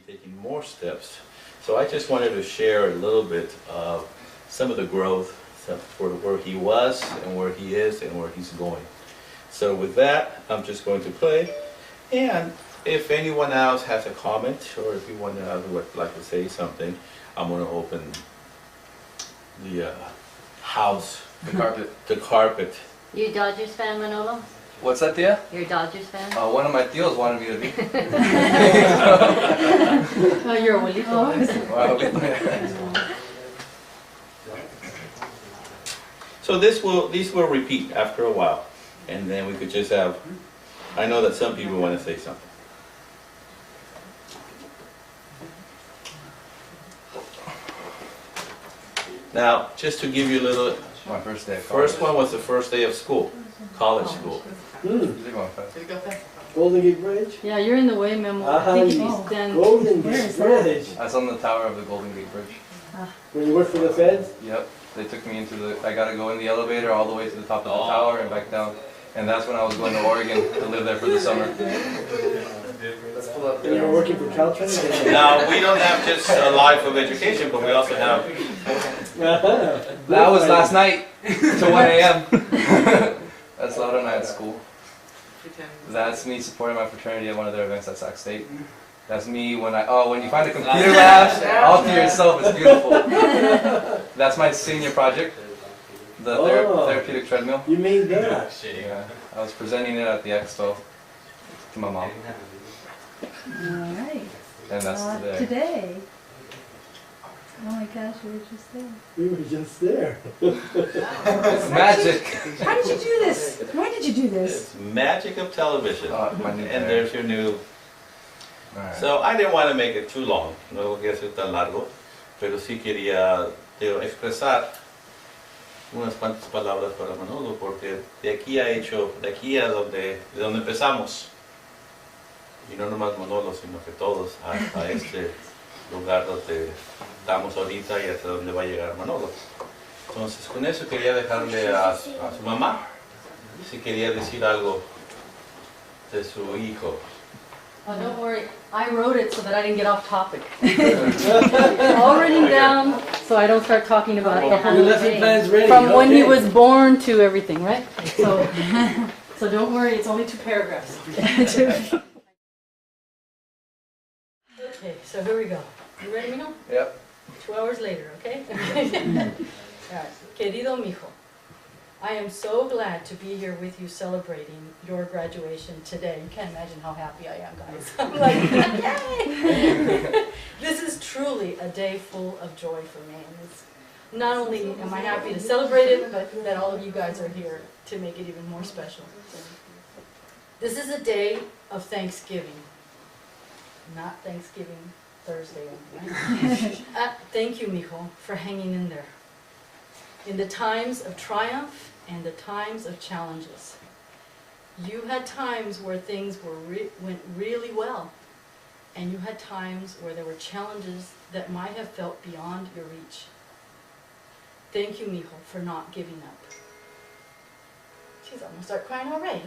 taking more steps. So I just wanted to share a little bit of some of the growth for where he was and where he is and where he's going. So with that, I'm just going to play, and if anyone else has a comment or if you would like to say something, I'm going to open the house, the carpet. You Dodgers fan, Manolo? What's that, tia? You're a Dodgers fan? One of my tios wanted me to be. Oh, you're a abuelito. So these will repeat after a while, and then we could just have, I know that some people want to say something. Now, just to give you a little, My first day. first one was the first day of school, college school. Golden Gate Bridge? Yeah, you're in the way, Memo. I think if you stand... Golden Gate Bridge. That's on the tower of the Golden Gate Bridge. When you work for the feds? Yep. They took me into the. I got to go in the elevator all the way to the top of the tower and back down. And that's when I was going to Oregon to live there for the summer. You were working for Caltrans? Now, we don't have just a life of education, but we also have... That was last night to 1 a.m. That's Laura and I at school. That's me supporting my fraternity at one of their events at Sac State. That's me when you find a computer lab all to yourself, it's beautiful. That's my senior project, the therapeutic treadmill. You made that? Yeah, I was presenting it at the expo to my mom. Alright. And that's today. Today. Oh my gosh, we were just there. We were just there. It's magic. How did you do this? Why did you do this? It's magic of television. My new And there's your new... Alright. So I didn't want to make it too long, no quería ser tan largo, pero sí quería expresar unas cuantas palabras para Manolo, porque de aquí a de donde empezamos, y no nomás Manolo, sino que todos, hasta este lugar donde estamos ahorita y hasta donde va a llegar Manolo. Entonces con eso quería dejarle a su mamá, si quería decir algo de su hijo. Oh, don't worry. I wrote it so that I didn't get off topic. All written down so I don't start talking about the whole thing. From when he was born to everything, right? So don't worry, it's only 2 paragraphs. Okay, so here we go. You ready, Mino? Yep. 2 hours later, okay? Alright. Querido mijo, I am so glad to be here with you celebrating your graduation today. You can't imagine how happy I am, guys. I'm like, yay! This is truly a day full of joy for me. And it's not only am I happy to celebrate it, but that all of you guys are here to make it even more special. This is a day of Thanksgiving, not Thanksgiving Thursday, right? Thank you, mijo, for hanging in there. In the times of triumph and the times of challenges. You had times where things went really well, and you had times where there were challenges that might have felt beyond your reach. Thank you, mijo, for not giving up. Jeez, I'm going to start crying already.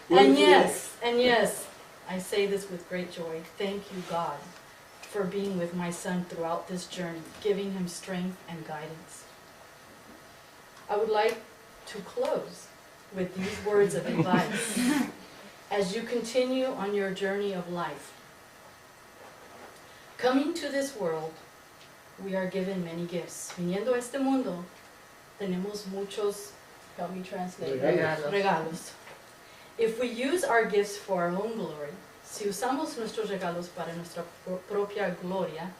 And yes, I say this with great joy. Thank you, God, for being with my son throughout this journey, giving him strength and guidance. I would like to close with these words of advice as you continue on your journey of life. Coming to this world, we are given many gifts. Viniendo a este mundo, tenemos muchos, help me translate, regalos. If we use our gifts for our own glory, si usamos nuestros regalos para nuestra propia gloria,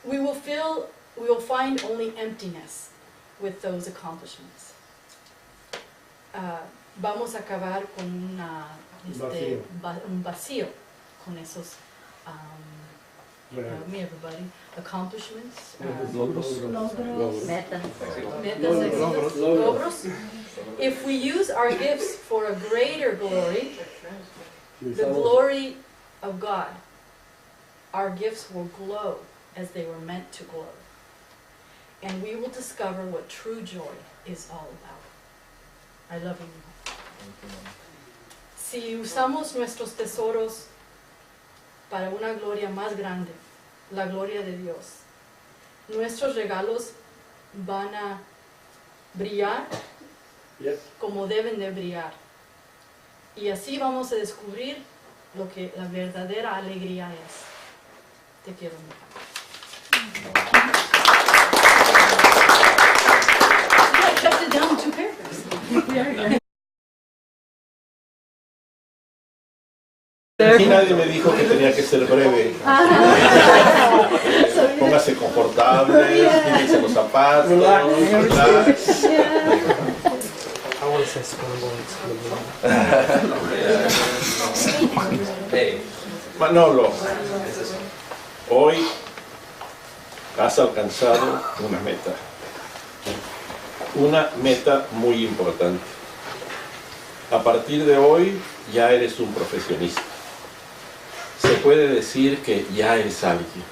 we will find only emptiness with those accomplishments. Vamos a acabar con un vacío con esos, me everybody, accomplishments, logros. If we use our gifts for a greater glory, the glory of God, our gifts will glow as they were meant to glow. And we will discover what true joy is all about. I love you. Si usamos nuestros tesoros para una gloria más grande, la gloria de Dios. Nuestros regalos van a brillar Yes. como deben de brillar. Y así vamos a descubrir lo que la verdadera alegría es. Te quiero mucho. I kept it down 2 paragraphs. Aquí nadie me dijo que tenía que ser breve. Póngase confortable, quítese los zapatos, relax. Manolo, hoy has alcanzado una meta muy importante. A partir de hoy ya eres un profesionista. Se puede decir que ya eres alguien.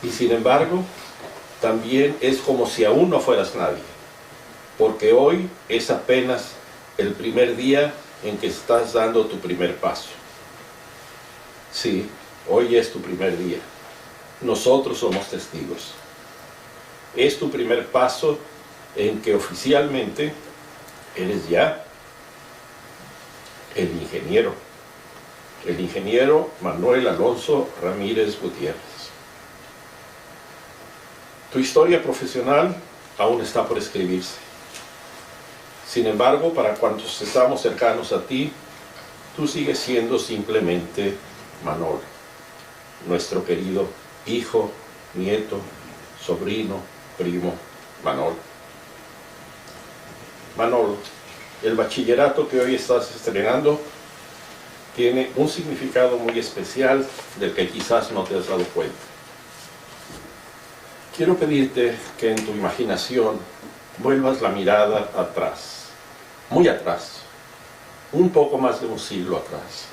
Y sin embargo, también es como si aún no fueras nadie. Porque hoy es apenas el primer día en que estás dando tu primer paso. Sí, hoy es tu primer día. Nosotros somos testigos. Es tu primer paso en que oficialmente eres ya el ingeniero Manuel Alonso Ramírez Gutiérrez. Tu historia profesional aún está por escribirse. Sin embargo, para cuantos estamos cercanos a ti, tú sigues siendo simplemente Manolo, nuestro querido hijo, nieto, sobrino, primo, Manolo. Manolo, el bachillerato que hoy estás estrenando tiene un significado muy especial del que quizás no te has dado cuenta. Quiero pedirte que en tu imaginación vuelvas la mirada atrás, muy atrás, un poco más de un siglo atrás.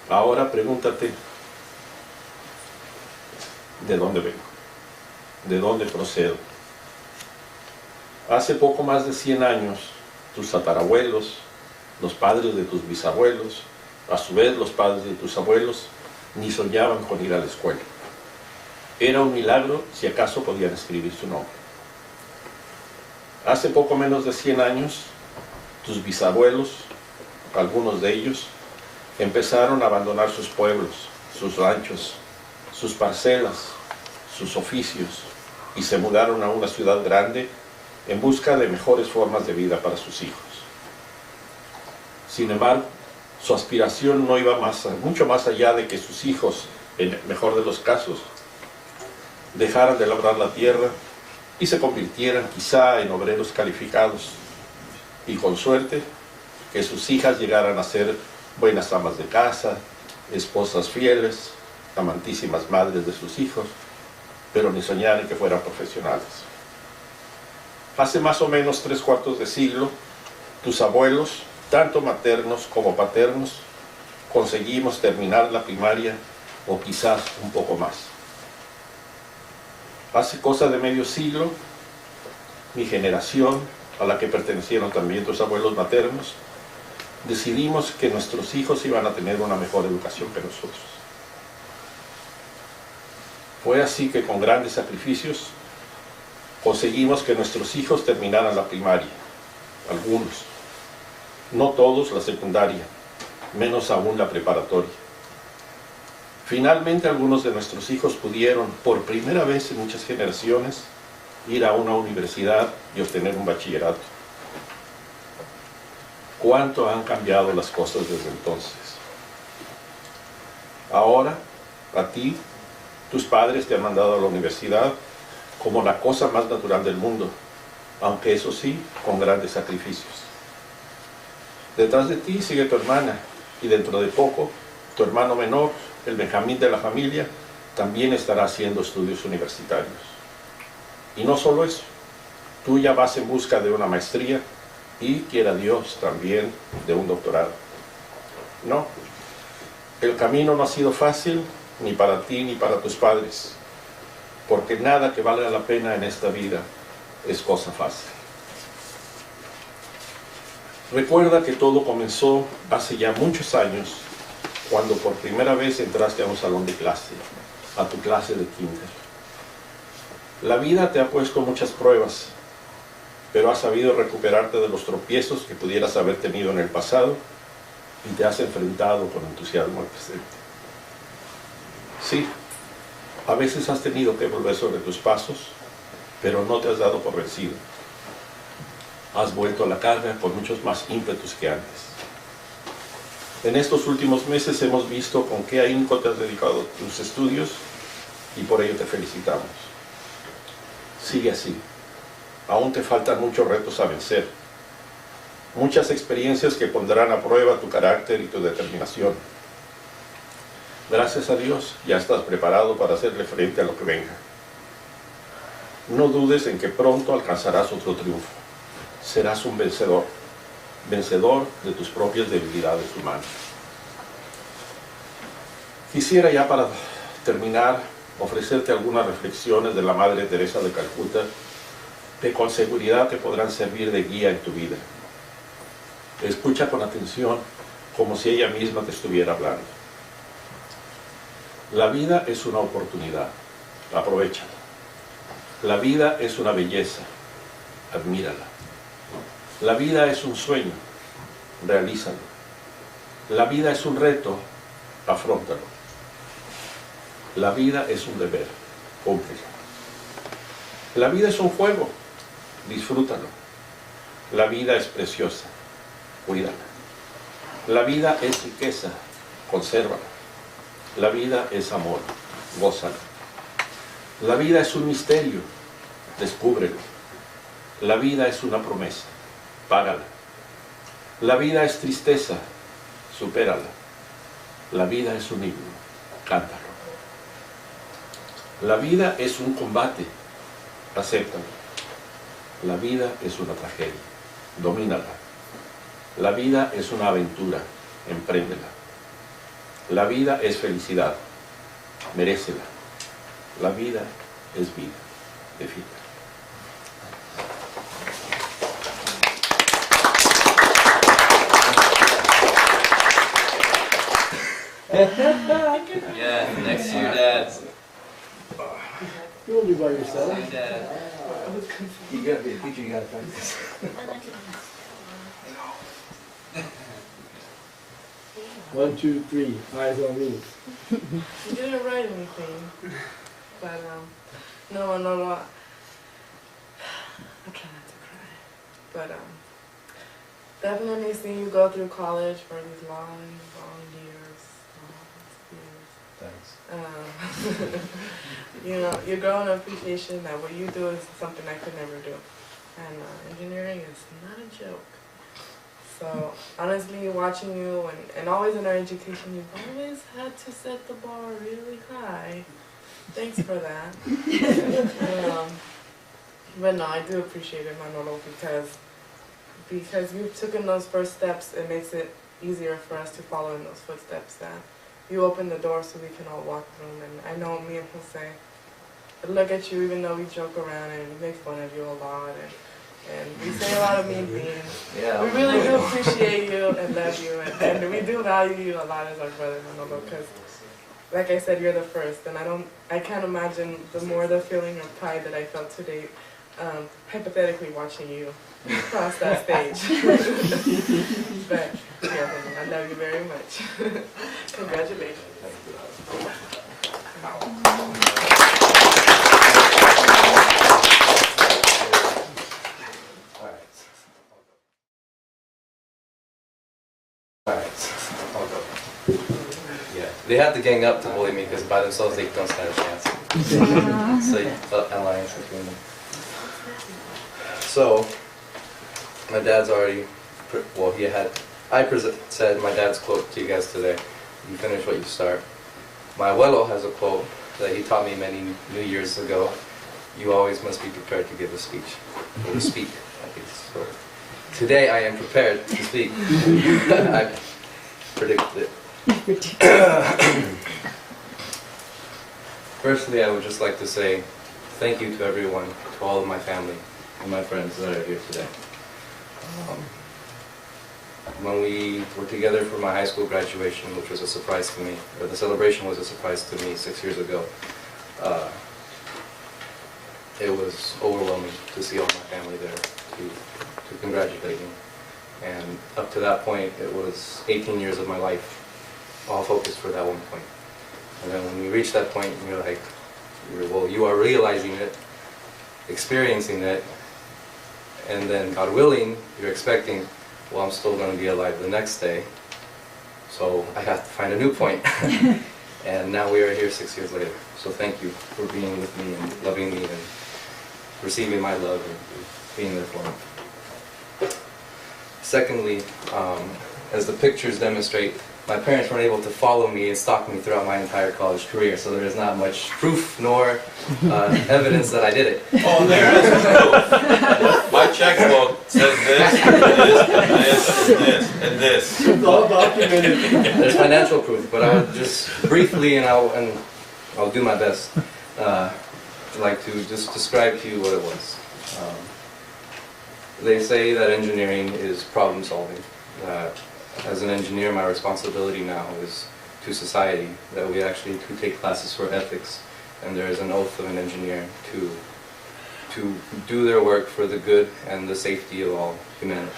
Ahora pregúntate, ¿de dónde vengo? ¿De dónde procedo? Hace poco más de 100 años, tus tatarabuelos, los padres de tus bisabuelos, a su vez los padres de tus abuelos, ni soñaban con ir a la escuela. Era un milagro si acaso podían escribir su nombre. Hace poco menos de 100 años, tus bisabuelos, algunos de ellos, empezaron a abandonar sus pueblos, sus ranchos, sus parcelas, sus oficios, y se mudaron a una ciudad grande en busca de mejores formas de vida para sus hijos. Sin embargo, su aspiración no iba mucho más allá de que sus hijos, en el mejor de los casos, dejaran de labrar la tierra y se convirtieran quizá en obreros calificados, y con suerte, que sus hijas llegaran a ser buenas amas de casa, esposas fieles, amantísimas madres de sus hijos, pero ni soñar en que fueran profesionales. Hace más o menos 3/4 de siglo, tus abuelos, tanto maternos como paternos, conseguimos terminar la primaria, o quizás un poco más. Hace cosa de medio siglo, mi generación, a la que pertenecieron también tus abuelos maternos, decidimos que nuestros hijos iban a tener una mejor educación que nosotros. Fue así que con grandes sacrificios conseguimos que nuestros hijos terminaran la primaria, algunos, no todos la secundaria, menos aún la preparatoria. Finalmente algunos de nuestros hijos pudieron, por primera vez en muchas generaciones, ir a una universidad y obtener un bachillerato. ¿Cuánto han cambiado las cosas desde entonces? Ahora, a ti, tus padres te han mandado a la universidad como la cosa más natural del mundo, aunque eso sí, con grandes sacrificios. Detrás de ti sigue tu hermana, y dentro de poco, tu hermano menor, el Benjamín de la familia, también estará haciendo estudios universitarios. Y no solo eso, tú ya vas en busca de una maestría y, quiera Dios, también de un doctorado. No, el camino no ha sido fácil ni para ti ni para tus padres, porque nada que valga la pena en esta vida es cosa fácil. Recuerda que todo comenzó hace ya muchos años, cuando por primera vez entraste a un salón de clase, a tu clase de kinder. La vida te ha puesto muchas pruebas, pero has sabido recuperarte de los tropiezos que pudieras haber tenido en el pasado y te has enfrentado con entusiasmo al presente. Sí, a veces has tenido que volver sobre tus pasos, pero no te has dado por vencido. Has vuelto a la carga con muchos más ímpetus que antes. En estos últimos meses hemos visto con qué ahínco te has dedicado a tus estudios y por ello te felicitamos. Sigue así. Aún te faltan muchos retos a vencer. Muchas experiencias que pondrán a prueba tu carácter y tu determinación. Gracias a Dios ya estás preparado para hacerle frente a lo que venga. No dudes en que pronto alcanzarás otro triunfo. Serás un vencedor. Vencedor de tus propias debilidades humanas. Quisiera ya para terminar ofrecerte algunas reflexiones de la Madre Teresa de Calcuta que con seguridad te podrán servir de guía en tu vida. Escucha con atención como si ella misma te estuviera hablando. La vida es una oportunidad, aprovéchala. La vida es una belleza, admírala. La vida es un sueño, realízalo. La vida es un reto, afróntalo. La vida es un deber, cúmplelo. La vida es un juego, disfrútalo. La vida es preciosa, cuídala. La vida es riqueza, consérvala. La vida es amor, gózala. La vida es un misterio, descúbrelo. La vida es una promesa, págala. La vida es tristeza, supérala. La vida es un himno, cántalo. La vida es un combate, acéptalo. La vida es una tragedia, domínala. La vida es una aventura, empréndela. La vida es felicidad, merécela. La vida es vida, defínela. Yeah, next to your dad's. You won't be by yourself. Your dad. You gotta be a teacher, you gotta practice. 1, 2, 3, eyes on me. You didn't write anything, but no, Manolo, I try not to cry, but definitely seeing you go through college for these long years. Thanks. You know, you're growing an appreciation that what you do is something I could never do, and engineering is not a joke. So honestly, watching you and always in our education, you've always had to set the bar really high. Thanks for that. But no, I do appreciate it, Manolo, because you've taken those first steps. It makes it easier for us to follow in those footsteps. That you open the door so we can all walk through them. And I know me and Jose look at you, even though we joke around and we make fun of you a lot. And we say a lot of mean things. Yeah. We really do appreciate you and love you, and we do value you a lot as our brother, Manolo, because, like I said, you're the first, and I can't imagine the feeling of pride that I felt today, hypothetically watching you cross that stage. But yeah, I love you very much. Congratulations. Alright, I'll go. Yeah, they have to gang up to bully me because by themselves they don't stand a chance. So alliance between them. So, my dad's already, well he had, said my dad's quote to you guys today. You finish what you start. My abuelo has a quote that he taught me many New Years ago. You always must be prepared to give a speech, or to speak at least. So, today I am prepared to speak. I predicted it. Firstly, I would just like to say thank you to everyone, to all of my family and my friends that are here today. when we were together for my high school graduation, which was a surprise to me, or the celebration was a surprise to me 6 years ago, it was overwhelming to see all my family there to congratulate me. And up to that point, it was 18 years of my life, all focused for that one point. And then when you reach that point, you're like, well, you are realizing it, experiencing it, and then God willing, you're expecting, well, I'm still going to be alive the next day, so I have to find a new point. And now we are here 6 years later. So thank you for being with me and loving me and receiving my love and being there for me. Secondly, as the pictures demonstrate, my parents weren't able to follow me and stalk me throughout my entire college career, so there is not much proof nor evidence that I did it. Oh, there is proof. My checkbook says this, this, and this. It's all documented. There's financial proof, but I would just briefly, and I'll do my best, like to just describe to you what it was. They say that engineering is problem solving. As an engineer, my responsibility now is to society, that we actually take classes for ethics, and there is an oath of an engineer to do their work for the good and the safety of all humanity.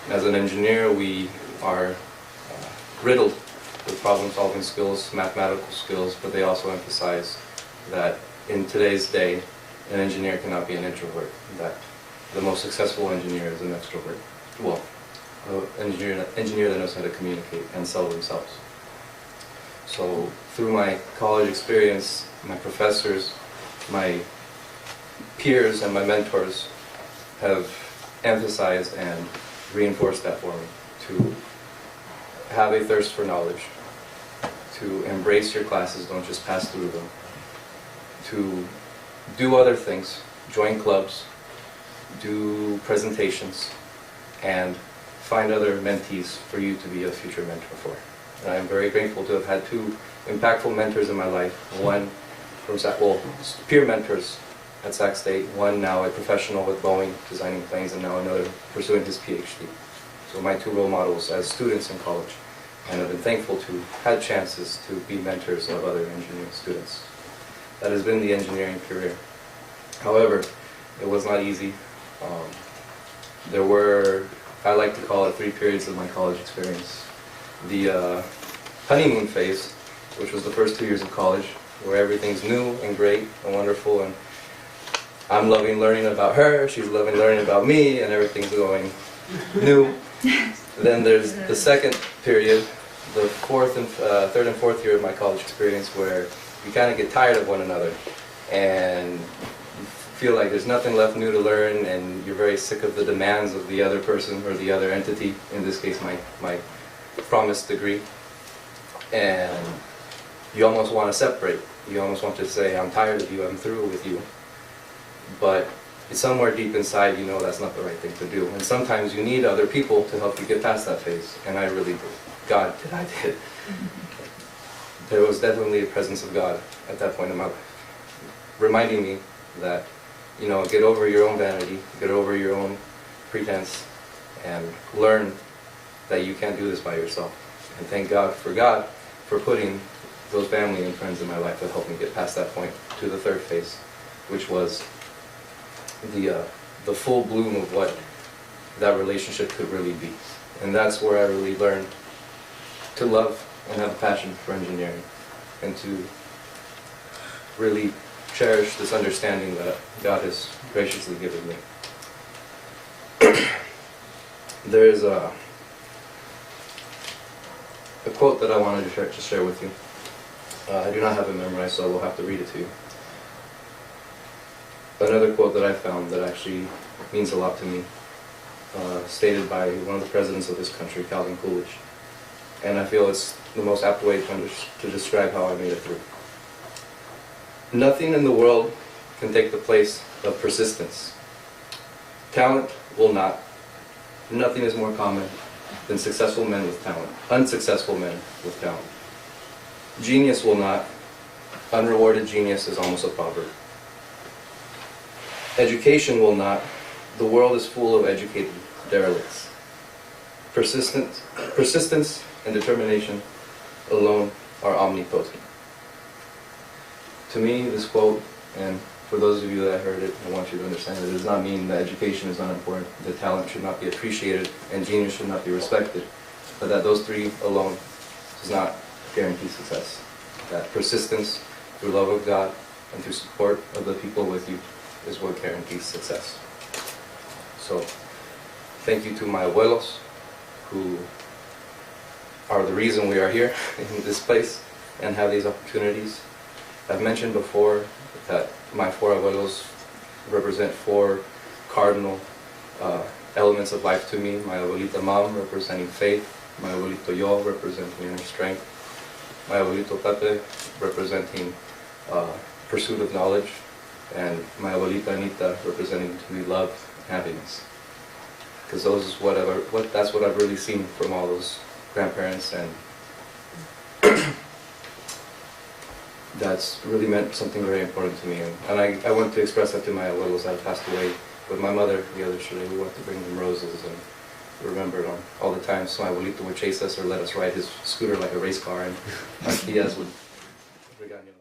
As an engineer, we are riddled with problem-solving skills, mathematical skills, but they also emphasize that in today's day, an engineer cannot be an introvert, that the most successful engineer is an extrovert. Well, an engineer that knows how to communicate and sell themselves. So through my college experience, my professors, my peers and my mentors have emphasized and reinforced that for me, to have a thirst for knowledge, to embrace your classes, don't just pass through them, to do other things, join clubs, do presentations, and find other mentees for you to be a future mentor for. And I'm very grateful to have had two impactful mentors in my life. One from peer mentors at Sac State, one now a professional with Boeing designing planes, and now another pursuing his PhD. So my two role models as students in college, and I've been thankful to have chances to be mentors of other engineering students. That has been the engineering career. However, it was not easy. There were, I like to call it, 3 periods of my college experience. The honeymoon phase, which was the first 2 years of college, where everything's new and great and wonderful, and I'm loving learning about her, she's loving learning about me, and everything's going new. Then there's the second period, the third and fourth year of my college experience, where you kind of get tired of one another, and feel like there's nothing left new to learn, and you're very sick of the demands of the other person or the other entity, in this case my promised degree, and you almost want to separate. You almost want to say, I'm tired of you, I'm through with you, but somewhere deep inside you know that's not the right thing to do, and sometimes you need other people to help you get past that phase, and I really did. God did, I did. There was definitely a presence of God at that point in my life, reminding me that, you know, get over your own vanity, get over your own pretense, and learn that you can't do this by yourself. And thank God for putting those family and friends in my life that helped me get past that point to the third phase, which was the full bloom of what that relationship could really be. And that's where I really learned to love and have a passion for engineering, and to really cherish this understanding that God has graciously given me. There is a quote that I wanted to share with you. I do not have it memorized, so I will have to read it to you. Another quote that I found that actually means a lot to me, stated by one of the presidents of this country, Calvin Coolidge. And I feel it's the most apt way to describe how I made it through. Nothing in the world can take the place of persistence. Talent will not. Nothing is more common than successful men with talent, unsuccessful men with talent. Genius will not. Unrewarded genius is almost a proverb. Education will not. The world is full of educated derelicts. Persistence and determination alone are omnipotent. To me, this quote, and for those of you that heard it, I want you to understand that it does not mean that education is not important, that talent should not be appreciated, and genius should not be respected, but that those three alone does not guarantee success. That persistence through love of God and through support of the people with you is what guarantees success. So, thank you to my abuelos, who are the reason we are here in this place and have these opportunities. I've mentioned before that my four abuelos represent four cardinal elements of life to me. My abuelita mom representing faith, my abuelito yo representing inner strength, my abuelito Pepe representing pursuit of knowledge, and my abuelita Anita representing to me love and happiness. Because those is that's what I've really seen from all those grandparents, and that's really meant something very important to me. And I went to express that to my abuelos that passed away with my mother the other day. We went to bring them roses and remembered on all the times my abuelito would chase us or let us ride his scooter like a race car, and my tias would regaño.